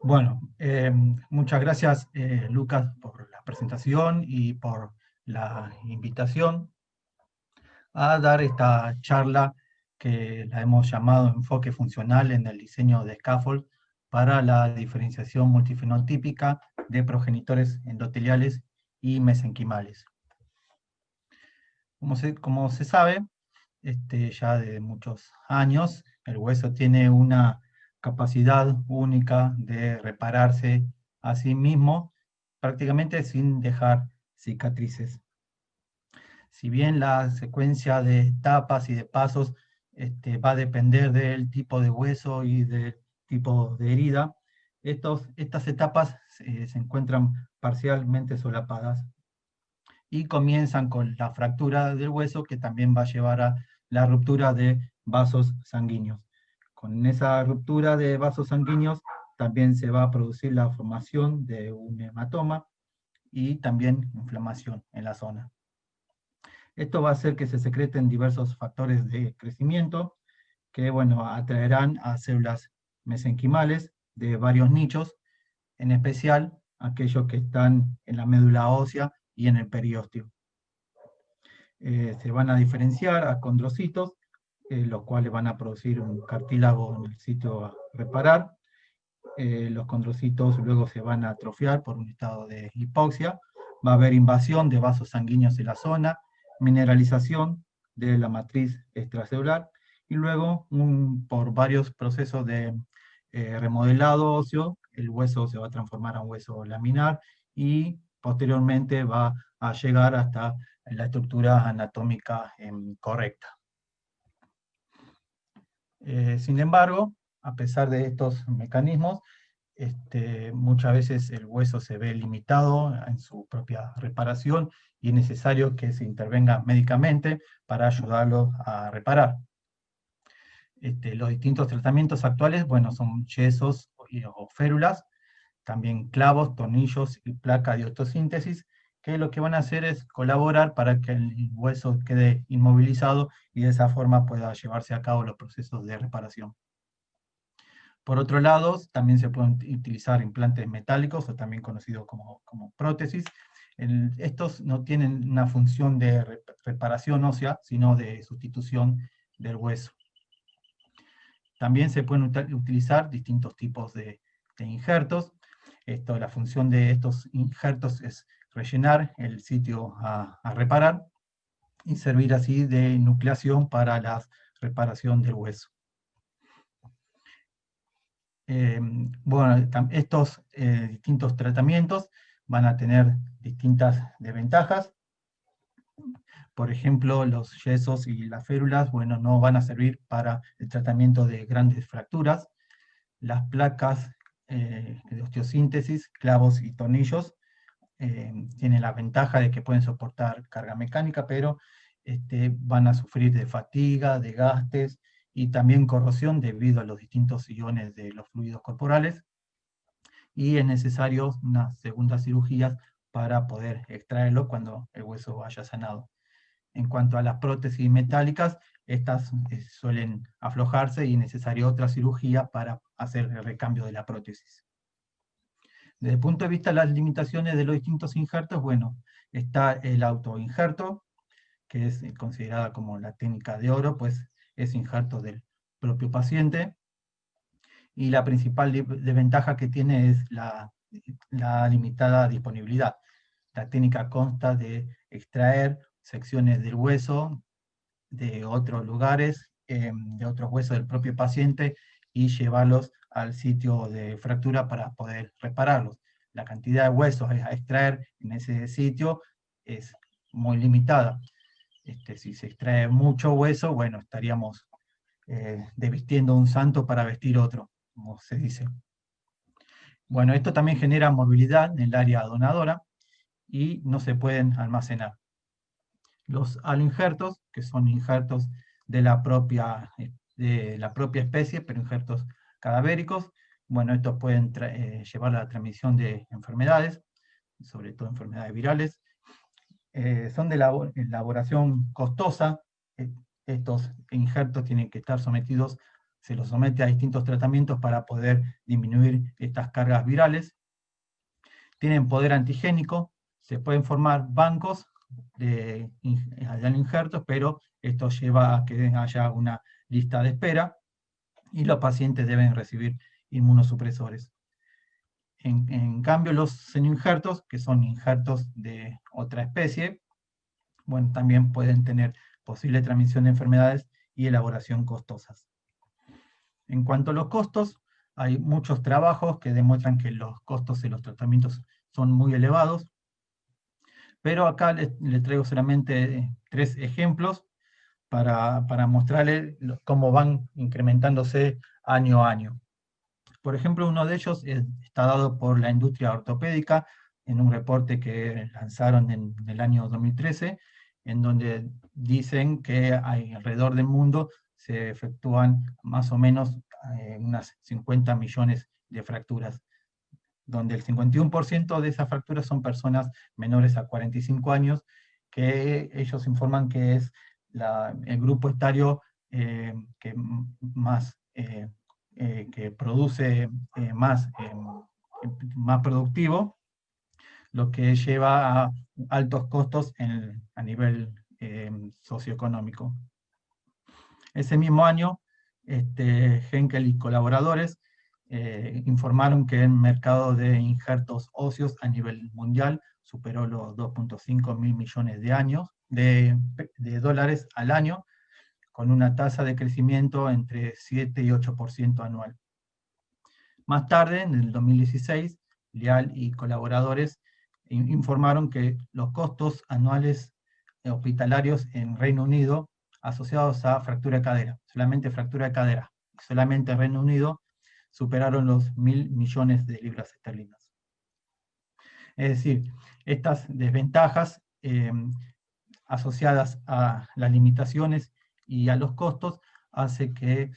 Bueno, muchas gracias, Lucas, por la presentación y por la invitación a dar esta charla que la hemos llamado Enfoque Funcional en el diseño de scaffold para la diferenciación multifenotípica de progenitores endoteliales y mesenquimales. Como se sabe, ya de muchos años, el hueso tiene una capacidad única de repararse a sí mismo, prácticamente sin dejar cicatrices. Si bien la secuencia de etapas y de pasos va a depender del tipo de hueso y del tipo de herida, estas etapas se encuentran parcialmente solapadas y comienzan con la fractura del hueso, que también va a llevar a la ruptura de vasos sanguíneos. Con esa ruptura de vasos sanguíneos también se va a producir la formación de un hematoma y también inflamación en la zona. Esto va a hacer que se secreten diversos factores de crecimiento que, bueno, atraerán a células mesenquimales de varios nichos, en especial aquellos que están en la médula ósea y en el periósteo. Se van a diferenciar a condrocitos, los cuales van a producir un cartílago en el sitio a reparar. Los condrocitos luego se van a atrofiar por un estado de hipoxia. Va a haber invasión de vasos sanguíneos en la zona, mineralización de la matriz extracelular y luego por varios procesos de remodelado óseo, el hueso se va a transformar a un hueso laminar y posteriormente va a llegar hasta la estructura anatómica correcta. Sin embargo, a pesar de estos mecanismos, muchas veces el hueso se ve limitado en su propia reparación y es necesario que se intervenga médicamente para ayudarlo a reparar. Los distintos tratamientos actuales, bueno, son yesos o férulas, también clavos, tornillos y placa de osteosíntesis, que lo que van a hacer es colaborar para que el hueso quede inmovilizado y de esa forma pueda llevarse a cabo los procesos de reparación. Por otro lado, también se pueden utilizar implantes metálicos, o también conocidos como prótesis. Estos no tienen una función de reparación ósea, sino de sustitución del hueso. También se pueden utilizar distintos tipos de injertos. La función de estos injertos es rellenar el sitio a reparar y servir así de nucleación para la reparación del hueso. Bueno, estos distintos tratamientos van a tener distintas desventajas. Por ejemplo, los yesos y las férulas, bueno, no van a servir para el tratamiento de grandes fracturas. Las placas de osteosíntesis, clavos y tornillos, tienen la ventaja de que pueden soportar carga mecánica, pero van a sufrir de fatiga, desgastes y también corrosión debido a los distintos iones de los fluidos corporales, y es necesario una segunda cirugía para poder extraerlo cuando el hueso haya sanado. En cuanto a las prótesis metálicas, estas suelen aflojarse y es necesaria otra cirugía para hacer el recambio de la prótesis. Desde el punto de vista de las limitaciones de los distintos injertos, bueno, está el autoinjerto, que es considerada como la técnica de oro, pues es injerto del propio paciente, y la principal desventaja que tiene es la limitada disponibilidad. La técnica consta de extraer secciones del hueso de otros lugares, de otros huesos del propio paciente, y llevarlos al sitio de fractura para poder repararlos. La cantidad de huesos a extraer en ese sitio es muy limitada. Si se extrae mucho hueso, bueno, estaríamos desvistiendo un santo para vestir otro, como se dice. Bueno, esto también genera movilidad en el área donadora y no se pueden almacenar. Los aloinjertos, que son injertos de la propia especie, pero injertos cadavéricos, bueno, estos pueden llevar a la transmisión de enfermedades, sobre todo enfermedades virales. Son de elaboración costosa. Estos injertos tienen que estar sometidos se los somete a distintos tratamientos para poder disminuir estas cargas virales. Tienen poder antigénico, se pueden formar bancos de injertos, pero esto lleva a que haya una lista de espera y los pacientes deben recibir inmunosupresores. En cambio, los senoinjertos, que son injertos de otra especie, bueno, también pueden tener posible transmisión de enfermedades y elaboración costosas. En cuanto a los costos, hay muchos trabajos que demuestran que los costos de los tratamientos son muy elevados, pero acá les traigo solamente 3 ejemplos para mostrarles cómo van incrementándose año a año. Por ejemplo, uno de ellos está dado por la industria ortopédica en un reporte que lanzaron en el año 2013, en donde dicen que alrededor del mundo se efectúan más o menos unas 50 millones de fracturas, donde el 51% de esas fracturas son personas menores a 45 años, que ellos informan que es el grupo etario que más que produce más productivo, lo que lleva a altos costos a nivel socioeconómico. Ese mismo año, Henkel y colaboradores informaron que el mercado de injertos óseos a nivel mundial superó los 2.5 mil millones de dólares al año, con una tasa de crecimiento entre 7 y 8% anual. Más tarde, en el 2016, Leal y colaboradores informaron que los costos anuales hospitalarios en Reino Unido asociados a fractura de cadera, solamente fractura de cadera, solamente en Reino Unido, superaron los 1.000 millones de libras esterlinas. Es decir, estas desventajas asociadas a las limitaciones y a los costos hace que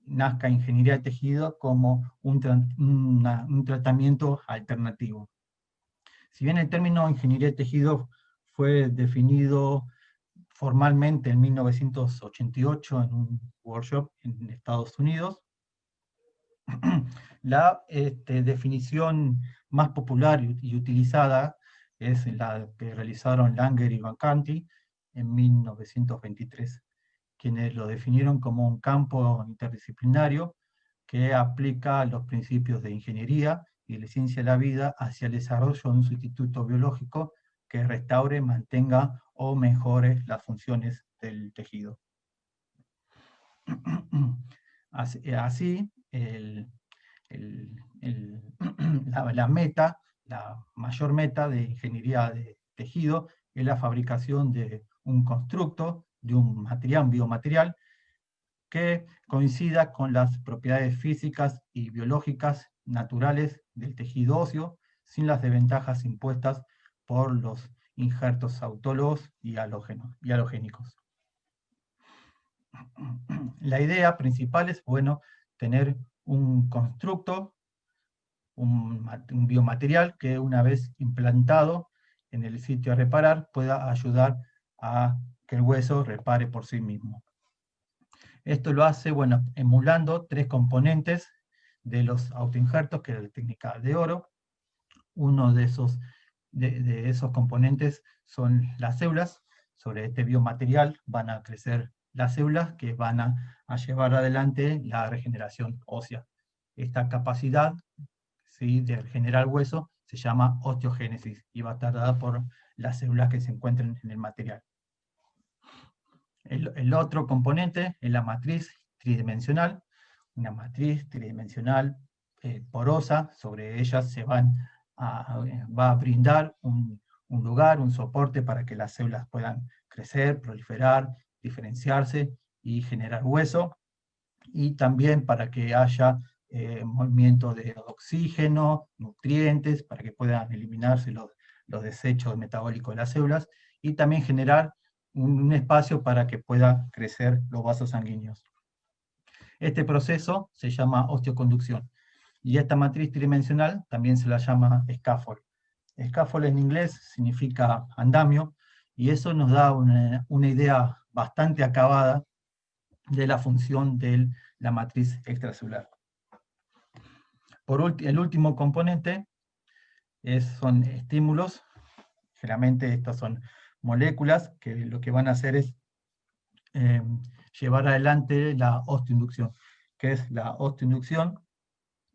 nazca ingeniería de tejido como un tratamiento alternativo. Si bien el término ingeniería de tejido fue definido formalmente en 1988 en un workshop en Estados Unidos, la definición más popular y utilizada es la que realizaron Langer y Vacanti en 1923, quienes lo definieron como un campo interdisciplinario que aplica los principios de ingeniería y de la ciencia de la vida hacia el desarrollo de un sustituto biológico que restaure, mantenga o mejore las funciones del tejido. Así, la mayor meta de ingeniería de tejido es la fabricación de un constructo, de un biomaterial, que coincida con las propiedades físicas y biológicas naturales del tejido óseo, sin las desventajas impuestas por los injertos autólogos y halogénicos. La idea principal es, bueno, tener un constructo, un biomaterial que una vez implantado en el sitio a reparar pueda ayudar a que el hueso repare por sí mismo. Esto lo hace, bueno, emulando 3 componentes de los autoinjertos, que es la técnica de Oro. Uno de esos componentes son las células. Sobre este biomaterial van a crecer las células que van a llevar adelante la regeneración ósea. Esta capacidad, ¿sí?, de generar hueso se llama osteogénesis y va a estar dada por las células que se encuentren en el material. El otro componente es la matriz tridimensional, una matriz tridimensional porosa. Sobre ella va a brindar un lugar, un soporte para que las células puedan crecer, proliferar, diferenciarse y generar hueso, y también para que haya movimiento de oxígeno, nutrientes, para que puedan eliminarse los desechos metabólicos de las células, y también generar un espacio para que puedan crecer los vasos sanguíneos. Este proceso se llama osteoconducción, y esta matriz tridimensional también se la llama scaffold. Scaffold en inglés significa andamio, y eso nos da una idea bastante acabada de la función del la matriz extracelular. El último componente son estímulos. Generalmente estas son moléculas que lo que van a hacer es llevar adelante la osteoinducción. ¿Qué es la osteoinducción?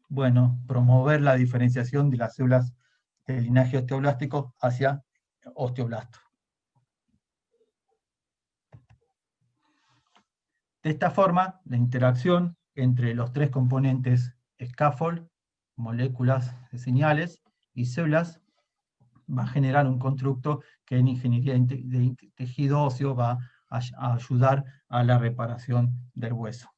Bueno, promover la diferenciación de las células del linaje osteoblástico hacia osteoblastos. De esta forma, la interacción entre los tres componentes scaffold, moléculas de señales y células va a generar un constructo que en ingeniería de tejido óseo va a ayudar a la reparación del hueso.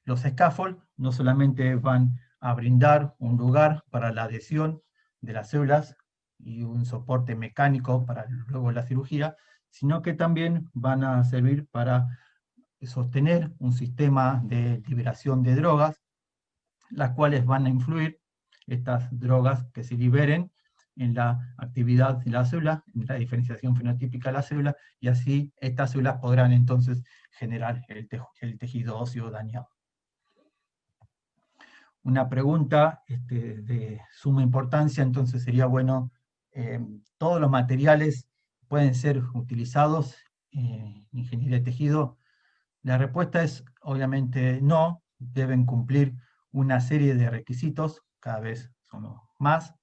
Los scaffold no solamente van a brindar un lugar para la adhesión de las células y un soporte mecánico para luego la cirugía, sino que también van a servir para sostener un sistema de liberación de drogas, las cuales van a influir, estas drogas que se liberen, en la actividad de la célula, en la diferenciación fenotípica de la célula, y así estas células podrán entonces generar el tejido óseo dañado. Una pregunta de suma importancia, entonces sería bueno, ¿todos los materiales pueden ser utilizados en ingeniería de tejido? La respuesta es obviamente no, deben cumplir una serie de requisitos, cada vez son más.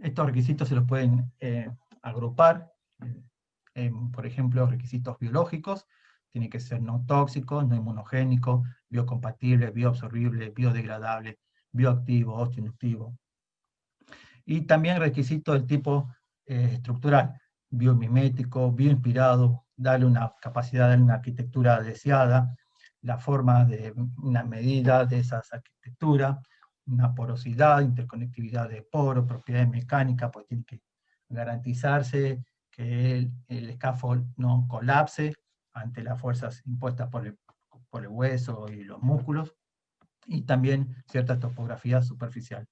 Estos requisitos se los pueden agrupar, por ejemplo, requisitos biológicos, tiene que ser no tóxico, no inmunogénico, biocompatible, bioabsorbible, biodegradable, bioactivo, osteoinductivo. Y también requisitos del tipo estructural, biomimético, bioinspirado, darle una capacidad, darle una arquitectura deseada, la forma de una medida de esas arquitecturas, una porosidad, interconectividad de poros, propiedades mecánicas, pues tiene que garantizarse que el scaffold no colapse ante las fuerzas impuestas por el hueso y los músculos, y también cierta topografía superficial.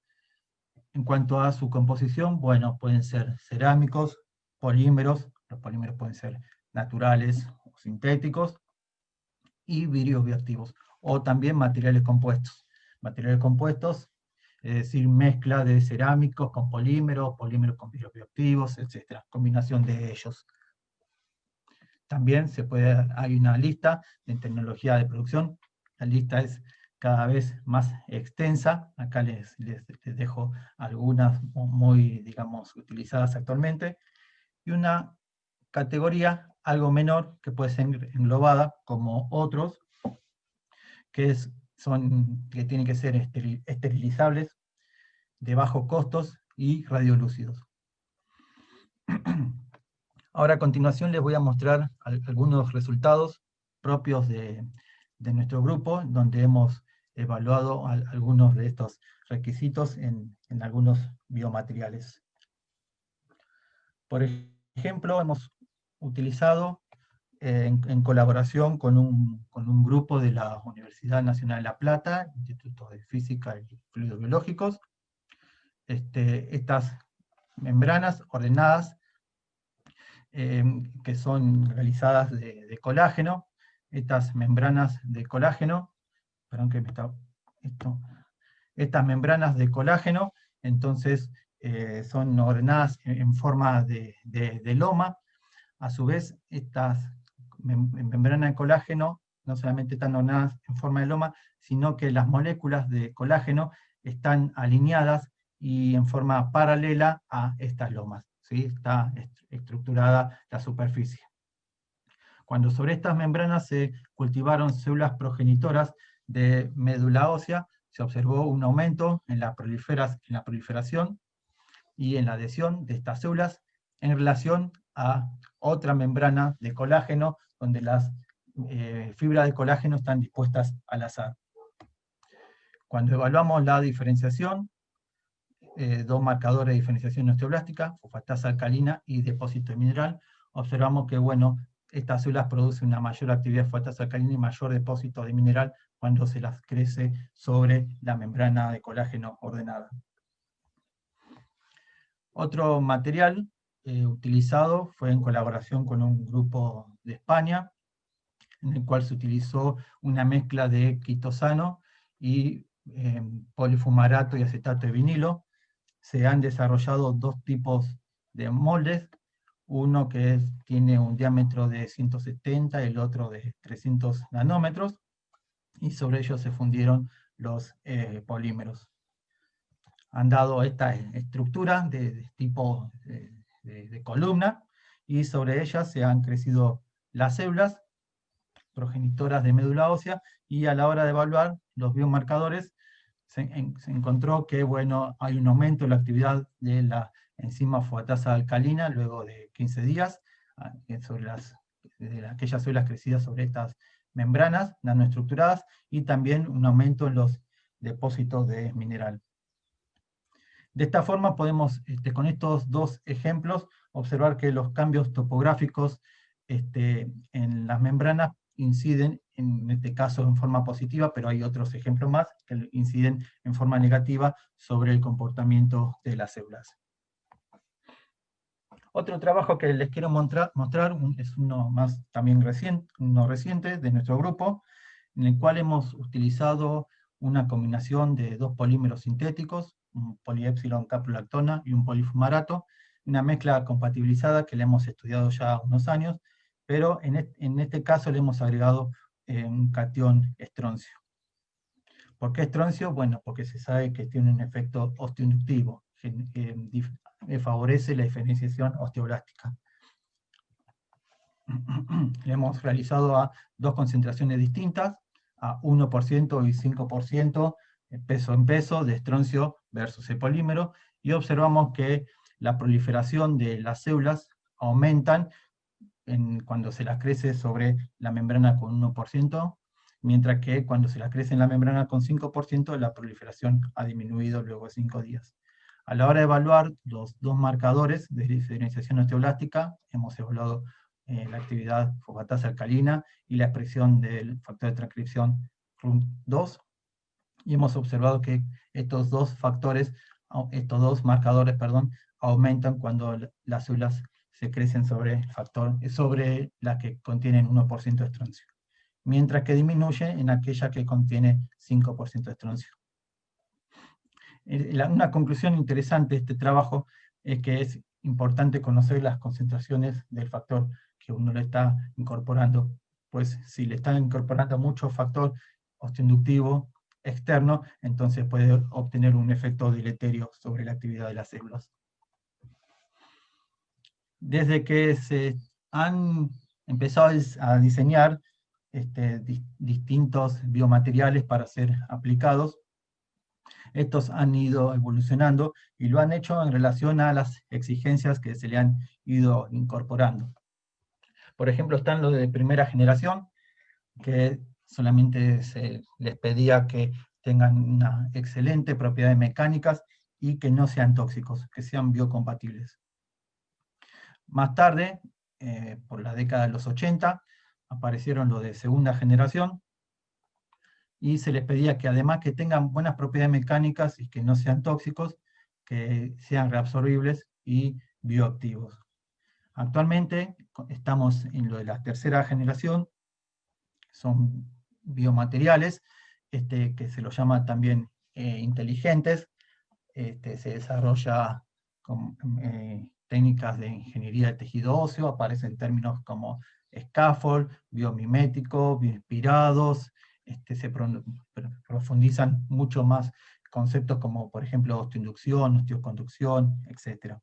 En cuanto a su composición, bueno, pueden ser cerámicos, polímeros, los polímeros pueden ser naturales o sintéticos, y vidrios bioactivos, o también materiales compuestos. Materiales compuestos, es decir, mezcla de cerámicos con polímeros, polímeros con vidrios bioactivos, etc. Combinación de ellos. También hay una lista en tecnología de producción. La lista es cada vez más extensa. Acá les dejo algunas muy, digamos, utilizadas actualmente. Y una categoría algo menor que puede ser englobada como otros, que tienen que ser esterilizables, de bajos costos y radiolúcidos. Ahora a continuación les voy a mostrar algunos resultados propios de nuestro grupo, donde hemos evaluado algunos de estos requisitos en algunos biomateriales. Por ejemplo, hemos utilizado en colaboración con un grupo de la Universidad Nacional de La Plata, Instituto de Física y Fluidos Biológicos, estas membranas ordenadas que son realizadas de colágeno. Estas membranas de colágeno, perdón que me está estas membranas de colágeno, entonces son ordenadas en forma de loma. A su vez, estas membranas de colágeno no solamente están ordenadas en forma de loma, sino que las moléculas de colágeno están alineadas y en forma paralela a estas lomas, ¿sí? Está estructurada la superficie. Cuando sobre estas membranas se cultivaron células progenitoras de médula ósea, se observó un aumento en la proliferación y en la adhesión de estas células en relación a otra membrana de colágeno, donde las fibras de colágeno están dispuestas al azar. Cuando evaluamos la diferenciación, dos marcadores de diferenciación osteoblástica, fosfatasa alcalina y depósito de mineral, observamos que, bueno, estas células producen una mayor actividad de fosfatasa alcalina y mayor depósito de mineral cuando se las crece sobre la membrana de colágeno ordenada. Otro material utilizado fue en colaboración con un grupo de España, en el cual se utilizó una mezcla de quitosano y polifumarato y acetato de vinilo. Se han desarrollado dos tipos de moldes, uno que tiene un diámetro de 170, el otro de 300 nanómetros, y sobre ellos se fundieron los polímeros. Han dado esta estructura de tipo de columna, y sobre ellas se han crecido las células progenitoras de médula ósea, y a la hora de evaluar los biomarcadores se encontró que, bueno, hay un aumento en la actividad de la enzima fosfatasa alcalina luego de 15 días sobre aquellas células crecidas sobre estas membranas nanoestructuradas, y también un aumento en los depósitos de mineral. De esta forma podemos, con estos dos ejemplos, observar que los cambios topográficos en las membranas inciden, en este caso en forma positiva, pero hay otros ejemplos más que inciden en forma negativa sobre el comportamiento de las células. Otro trabajo que les quiero mostrar es uno más también reciente de nuestro grupo, en el cual hemos utilizado una combinación de dos polímeros sintéticos, un poliépsilon caprolactona y un polifumarato, una mezcla compatibilizada que le hemos estudiado ya unos años, pero en este caso le hemos agregado un catión estroncio. ¿Por qué estroncio? Bueno, porque se sabe que tiene un efecto osteoinductivo, favorece la diferenciación osteoblástica. Le hemos realizado a dos concentraciones distintas, a 1% y 5% peso en peso de estroncio versus el polímero, y observamos que la proliferación de las células aumentan cuando se las crece sobre la membrana con 1%, mientras que cuando se las crece en la membrana con 5%, la proliferación ha disminuido luego de 5 días. A la hora de evaluar los dos marcadores de diferenciación osteoblástica, hemos evaluado la actividad fosfatasa alcalina y la expresión del factor de transcripción RUNC2, y hemos observado que estos dos marcadores, aumentan cuando las células se crecen sobre las que contienen 1% de estroncio, mientras que disminuye en aquella que contiene 5% de estroncio. Una conclusión interesante de este trabajo es que es importante conocer las concentraciones del factor que uno le está incorporando, pues si le están incorporando mucho factor osteoinductivo externo, entonces puede obtener un efecto deleterio sobre la actividad de las células. Desde que se han empezado a diseñar distintos biomateriales para ser aplicados, estos han ido evolucionando y lo han hecho en relación a las exigencias que se le han ido incorporando. Por ejemplo, están los de primera generación, que solamente se les pedía que tengan una excelente propiedades mecánicas y que no sean tóxicos, que sean biocompatibles. Más tarde, por la década de los 80, aparecieron los de segunda generación, y se les pedía que además que tengan buenas propiedades mecánicas y que no sean tóxicos, que sean reabsorbibles y bioactivos. Actualmente estamos en lo de la tercera generación, son biomateriales, que se los llama también inteligentes, se desarrolla con técnicas de ingeniería de tejido óseo, aparecen términos como scaffold, biomimético, bioinspirados, se profundizan mucho más conceptos como, por ejemplo, osteoinducción, osteoconducción, etc.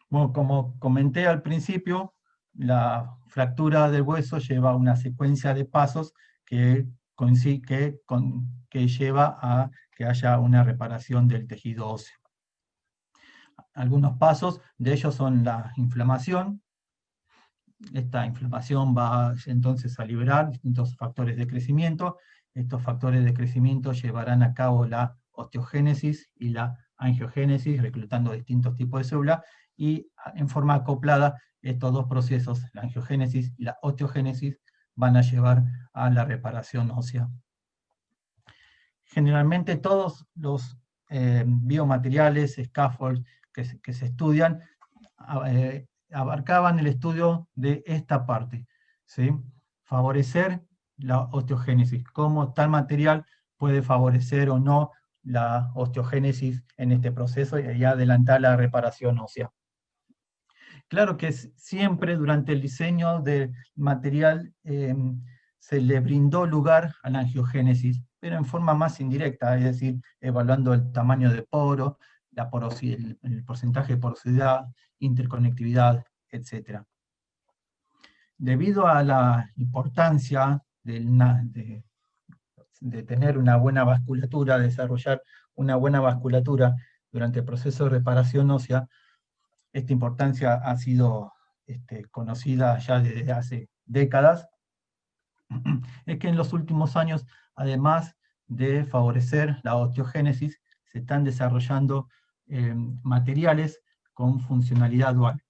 Bueno, como comenté al principio, la fractura del hueso lleva una secuencia de pasos que lleva a que haya una reparación del tejido óseo. Algunos pasos de ellos son la inflamación. Esta inflamación va entonces a liberar distintos factores de crecimiento. Estos factores de crecimiento llevarán a cabo la osteogénesis y la angiogénesis, reclutando distintos tipos de células, y en forma acoplada estos dos procesos, la angiogénesis y la osteogénesis, van a llevar a la reparación ósea. Generalmente todos los biomateriales, scaffolds que se estudian, abarcaban el estudio de esta parte, ¿sí? Favorecer la osteogénesis, cómo tal material puede favorecer o no la osteogénesis en este proceso y adelantar la reparación ósea. Claro que siempre durante el diseño del material se le brindó lugar a la angiogénesis, pero en forma más indirecta, es decir, evaluando el tamaño de poro, la el porcentaje de porosidad, interconectividad, etc. Debido a la importancia de tener una buena vasculatura, desarrollar una buena vasculatura durante el proceso de reparación ósea, esta importancia ha sido conocida ya desde hace décadas, es que en los últimos años, además de favorecer la osteogénesis, se están desarrollando materiales con funcionalidad dual.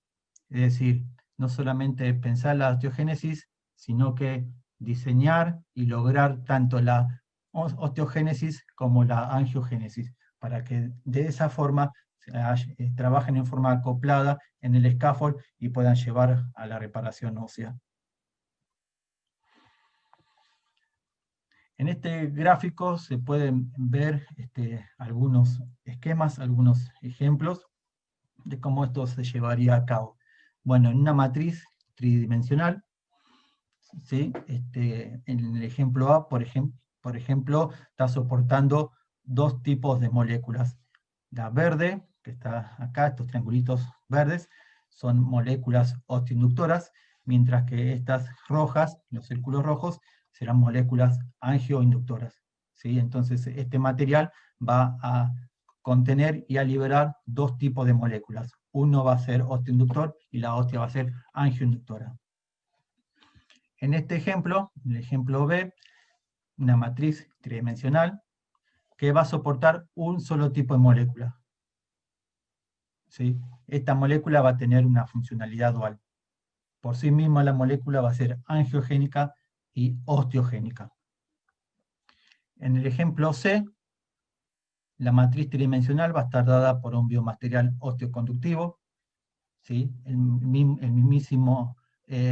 Es decir, no solamente pensar la osteogénesis, sino que diseñar y lograr tanto la osteogénesis como la angiogénesis, para que de esa forma trabajen en forma acoplada en el scaffold y puedan llevar a la reparación ósea. En este gráfico se pueden ver algunos esquemas, algunos ejemplos de cómo esto se llevaría a cabo. Bueno, en una matriz tridimensional, ¿sí? En el ejemplo A, por ejemplo, está soportando dos tipos de moléculas. La verde, que está acá, estos triangulitos verdes, son moléculas osteoinductoras, mientras que estas rojas, los círculos rojos, serán moléculas angioinductoras, ¿sí? Entonces, este material va a contener y a liberar dos tipos de moléculas. Uno va a ser osteoinductor y la otra va a ser angioinductora. En este ejemplo, en el ejemplo B, una matriz tridimensional que va a soportar un solo tipo de molécula, ¿sí? Esta molécula va a tener una funcionalidad dual. Por sí misma la molécula va a ser angiogénica y osteogénica. En el ejemplo C, la matriz tridimensional va a estar dada por un biomaterial osteoconductivo, ¿sí? El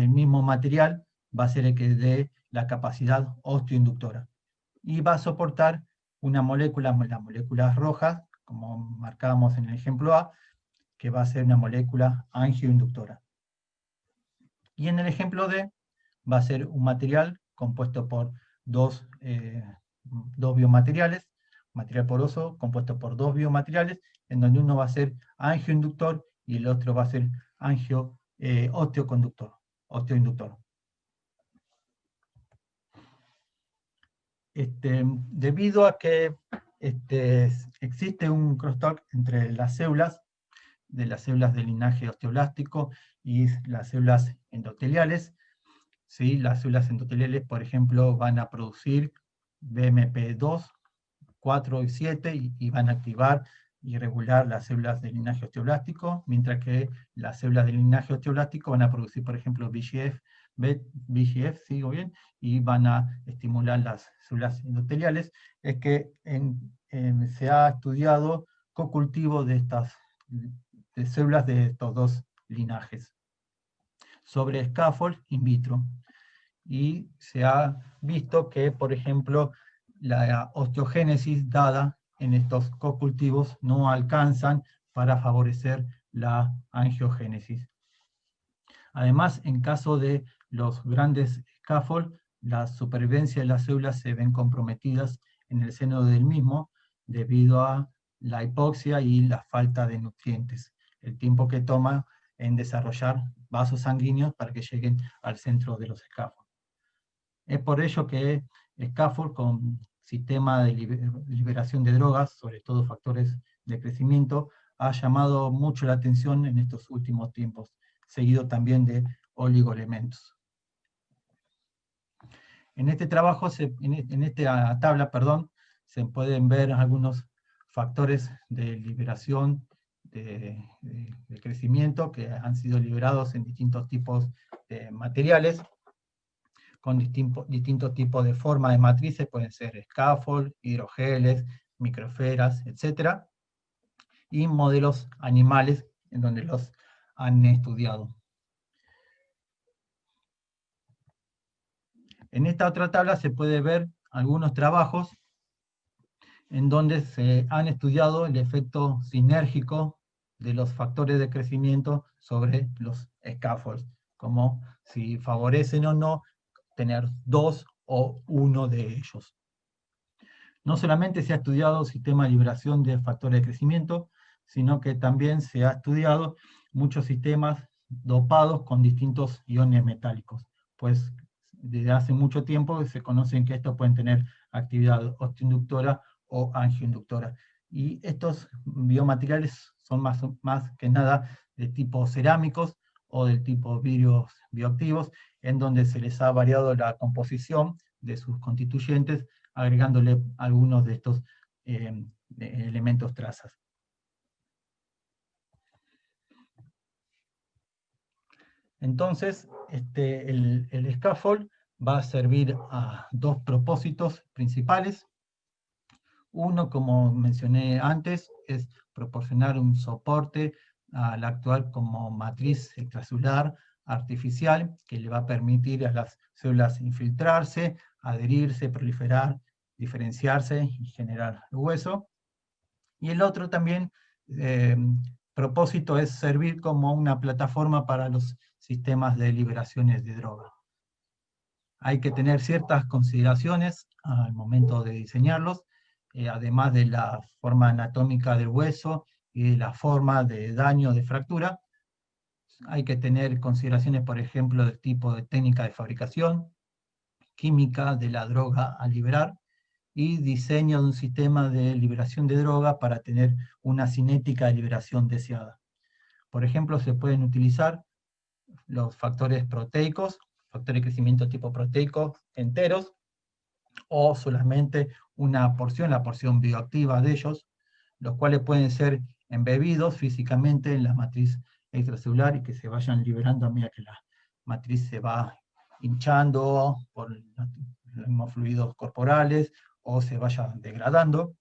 mismo material va a ser el que dé la capacidad osteoinductora. Y va a soportar una molécula, las moléculas rojas, como marcábamos en el ejemplo A, que va a ser una molécula angioinductora. Y en el ejemplo D, va a ser un material compuesto por dos biomateriales, material poroso compuesto por dos biomateriales, en donde uno va a ser angioinductor y el otro va a ser osteoinductor. Debido a que existe un crosstalk entre las células, de las células del linaje osteoblástico y las células endoteliales, ¿sí? Las células endoteliales, por ejemplo, van a producir BMP2, 4 y 7 y van a activar y regular las células del linaje osteoblástico, mientras que las células del linaje osteoblástico van a producir, por ejemplo, VEGF, sigo bien, y van a estimular las células endoteliales. Es que se ha estudiado cocultivo de estas de células de estos dos linajes sobre scaffold in vitro. Y se ha visto que, por ejemplo, la osteogénesis dada en estos cocultivos no alcanzan para favorecer la angiogénesis. Además, en caso de los grandes scaffold, la supervivencia de las células se ven comprometidas en el seno del mismo debido a la hipoxia y la falta de nutrientes, el tiempo que toma en desarrollar vasos sanguíneos para que lleguen al centro de los scaffold. Es por ello que scaffold con sistema de liberación de drogas, sobre todo factores de crecimiento, ha llamado mucho la atención en estos últimos tiempos, seguido también de oligoelementos. En este trabajo, en esta tabla, se pueden ver algunos factores de liberación de crecimiento que han sido liberados en distintos tipos de materiales, con distintos tipos de forma de matrices, pueden ser scaffold, hidrogeles, microesferas, etc. Y modelos animales en donde los han estudiado. En esta otra tabla se puede ver algunos trabajos en donde se han estudiado el efecto sinérgico de los factores de crecimiento sobre los scaffolds, como si favorecen o no tener dos o uno de ellos. No solamente se ha estudiado el sistema de liberación de factores de crecimiento, sino que también se ha estudiado muchos sistemas dopados con distintos iones metálicos, pues desde hace mucho tiempo se conocen que estos pueden tener actividad osteoinductora o angioinductora. Y estos biomateriales son más que nada de tipo cerámicos o del tipo vidrios bioactivos, en donde se les ha variado la composición de sus constituyentes, agregándole algunos de estos elementos trazas. Entonces, el scaffold va a servir a dos propósitos principales. Uno, como mencioné antes, es proporcionar un soporte al actuar como matriz extracelular artificial que le va a permitir a las células infiltrarse, adherirse, proliferar, diferenciarse y generar hueso. Y el otro también propósito es servir como una plataforma para los sistemas de liberaciones de droga. Hay que tener ciertas consideraciones al momento de diseñarlos, además de la forma anatómica del hueso y de la forma de daño de fractura. Hay que tener consideraciones, por ejemplo, del tipo de técnica de fabricación, química de la droga a liberar, y diseño de un sistema de liberación de droga para tener una cinética de liberación deseada. Por ejemplo, se pueden utilizar los factores proteicos, factores de crecimiento tipo proteico enteros, o solamente una porción, la porción bioactiva de ellos, los cuales pueden ser embebidos físicamente en la matriz extracelular y que se vayan liberando a medida que la matriz se va hinchando por los mismos fluidos corporales o se vaya degradando,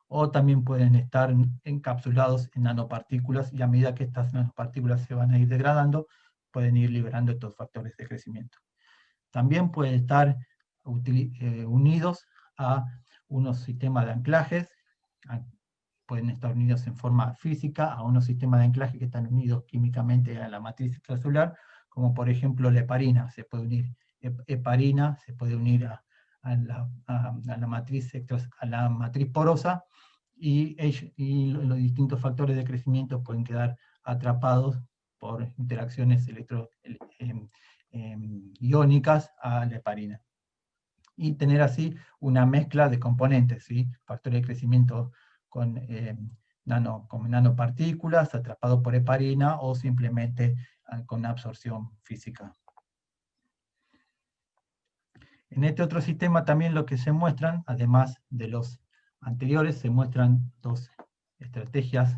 o también pueden estar encapsulados en nanopartículas y a medida que estas nanopartículas se van a ir degradando, pueden ir liberando estos factores de crecimiento. También pueden estar unidos a unos sistemas de anclajes, pueden estar unidos en forma física a unos sistemas de anclaje que están unidos químicamente a la matriz extracelular, como por ejemplo la heparina, se puede unir heparina, se puede unir a la matriz porosa, y los distintos factores de crecimiento pueden quedar atrapados por interacciones iónicas a la heparina. Y tener así una mezcla de componentes, ¿sí? Factores de crecimiento con nanopartículas atrapados por heparina o simplemente con absorción física. En este otro sistema también lo que se muestran, además de los anteriores, se muestran dos estrategias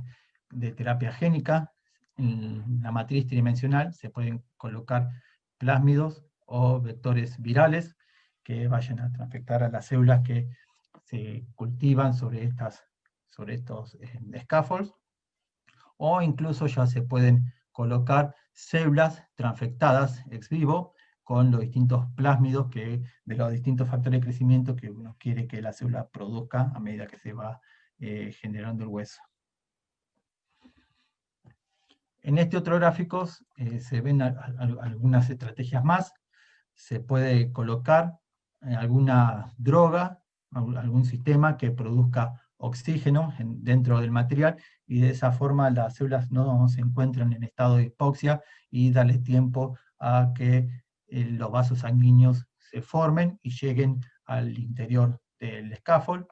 de terapia génica. En la matriz tridimensional se pueden colocar plásmidos o vectores virales que vayan a transfectar a las células que se cultivan sobre estos scaffolds, o incluso ya se pueden colocar células transfectadas ex vivo con los distintos plásmidos de los distintos factores de crecimiento que uno quiere que la célula produzca a medida que se va generando el hueso. En este otro gráfico se ven algunas estrategias más. Se puede colocar alguna droga, algún sistema que produzca oxígeno dentro del material, y de esa forma las células no se encuentran en estado de hipoxia y darle tiempo a que los vasos sanguíneos se formen y lleguen al interior del scaffold.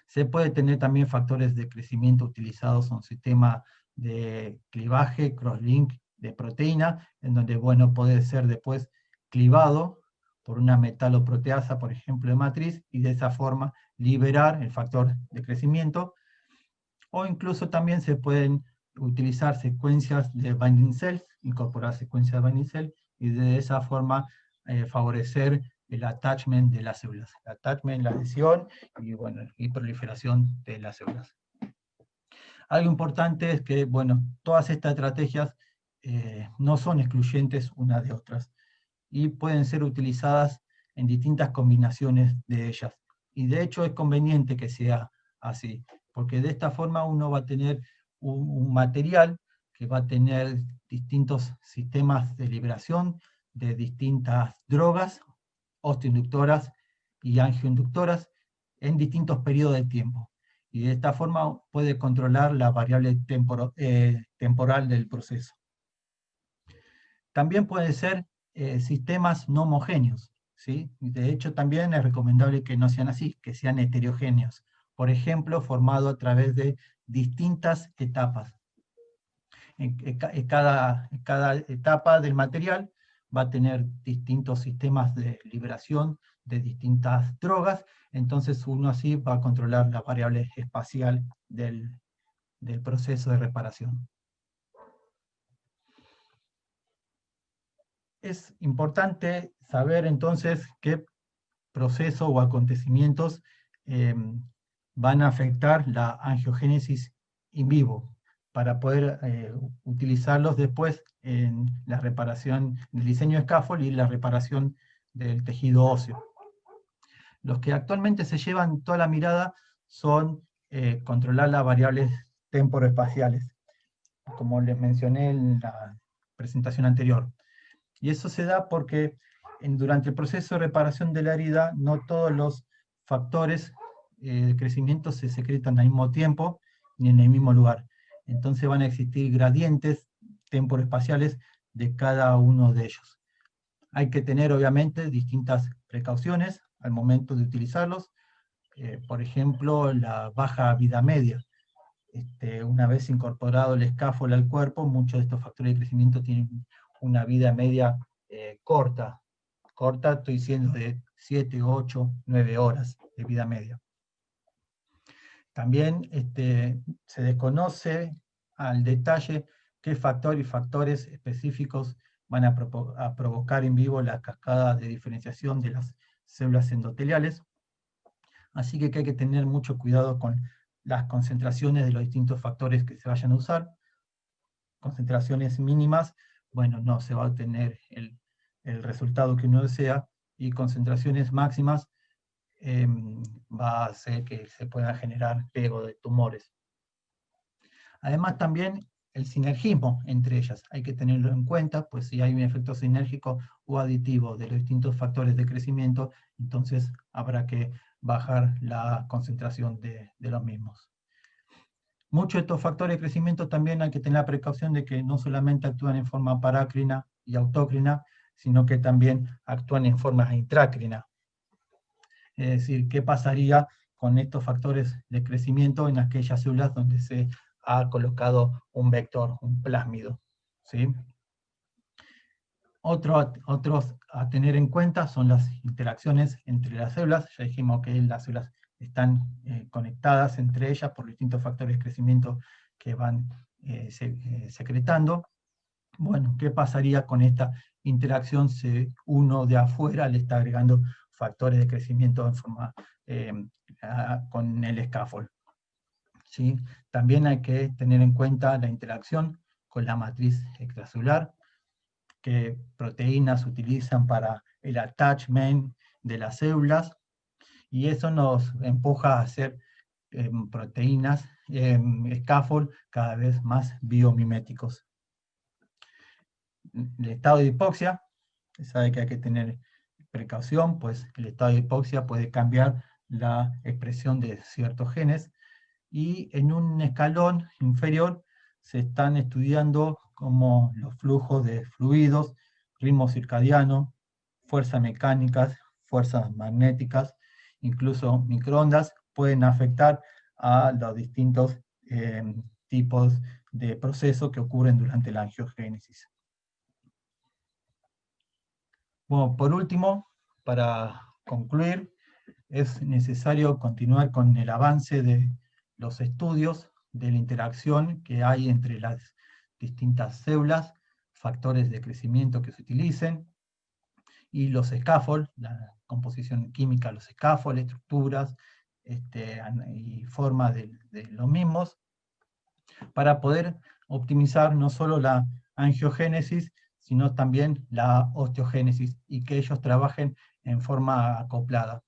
Se puede tener también factores de crecimiento utilizados en un sistema de clivaje, crosslink de proteína, en donde, bueno, puede ser después clivado por una metaloproteasa, por ejemplo, de matriz, y de esa forma liberar el factor de crecimiento. O incluso también se pueden utilizar secuencias de binding cells, incorporar secuencias de binding cells, y de esa forma favorecer el attachment de las células. El attachment, la adhesión y, bueno, y proliferación de las células. Algo importante es que, bueno, todas estas estrategias no son excluyentes unas de otras. y pueden ser utilizadas en distintas combinaciones de ellas. Y de hecho es conveniente que sea así, porque de esta forma uno va a tener un material que va a tener distintos sistemas de liberación de distintas drogas, osteoinductoras y angioinductoras en distintos periodos de tiempo. Y de esta forma puede controlar la variable temporal del proceso. También pueden ser sistemas no homogéneos, ¿sí? De hecho, también es recomendable que no sean así, que sean heterogéneos. Por ejemplo, formado a través de distintas etapas. En cada etapa del material va a tener distintos sistemas de liberación de distintas drogas, entonces uno así va a controlar la variable espacial del proceso de reparación. Es importante saber entonces qué procesos o acontecimientos van a afectar la angiogénesis in vivo para poder utilizarlos después en la reparación del diseño de scaffold y la reparación del tejido óseo. Los que actualmente se llevan toda la mirada son controlar las variables temporoespaciales, como les mencioné en la presentación anterior. Y eso se da porque durante el proceso de reparación de la herida, no todos los factores de crecimiento se secretan al mismo tiempo ni en el mismo lugar. Entonces van a existir gradientes temporoespaciales de cada uno de ellos. Hay que tener, obviamente, distintas precauciones al momento de utilizarlos. Por ejemplo, la baja vida media. Una vez incorporado el scaffold al cuerpo, muchos de estos factores de crecimiento tienen una vida media corta. Corta, estoy diciendo de 7, 8, 9 horas de vida media. También se desconoce al detalle qué factores específicos van a provocar en vivo la cascada de diferenciación de las células endoteliales. Así que hay que tener mucho cuidado con las concentraciones de los distintos factores que se vayan a usar. Concentraciones mínimas, bueno, no se va a obtener el resultado que uno desea, y concentraciones máximas va a hacer que se pueda generar pego de tumores. Además también el sinergismo entre ellas, hay que tenerlo en cuenta, pues si hay un efecto sinérgico o aditivo de los distintos factores de crecimiento, entonces habrá que bajar la concentración de los mismos. Muchos de estos factores de crecimiento también hay que tener la precaución de que no solamente actúan en forma parácrina y autócrina, sino que también actúan en forma intrácrina. Es decir, ¿qué pasaría con estos factores de crecimiento en aquellas células donde se ha colocado un vector, un plásmido? ¿Sí? Otros a tener en cuenta son las interacciones entre las células. Ya dijimos que las células están conectadas entre ellas por distintos factores de crecimiento que van secretando. Bueno, ¿qué pasaría con esta interacción si uno de afuera le está agregando factores de crecimiento en forma con el scaffold? ¿Sí? También hay que tener en cuenta la interacción con la matriz extracelular, qué proteínas utilizan para el attachment de las células, y eso nos empuja a hacer proteínas, scaffold cada vez más biomiméticos. El estado de hipoxia, se sabe que hay que tener precaución, pues el estado de hipoxia puede cambiar la expresión de ciertos genes, y en un escalón inferior se están estudiando como los flujos de fluidos, ritmo circadiano, fuerzas mecánicas, fuerzas magnéticas, incluso microondas, pueden afectar a los distintos tipos de procesos que ocurren durante la angiogénesis. Bueno, por último, para concluir, es necesario continuar con el avance de los estudios de la interacción que hay entre las distintas células, factores de crecimiento que se utilicen, y los scaffolds, la composición química de los scaffolds, estructuras y forma de los mismos, para poder optimizar no solo la angiogénesis, sino también la osteogénesis, y que ellos trabajen en forma acoplada.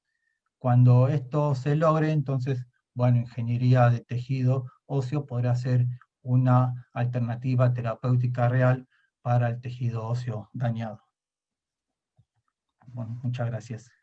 Cuando esto se logre, entonces, bueno, ingeniería de tejido óseo podrá ser una alternativa terapéutica real para el tejido óseo dañado. Bueno, muchas gracias.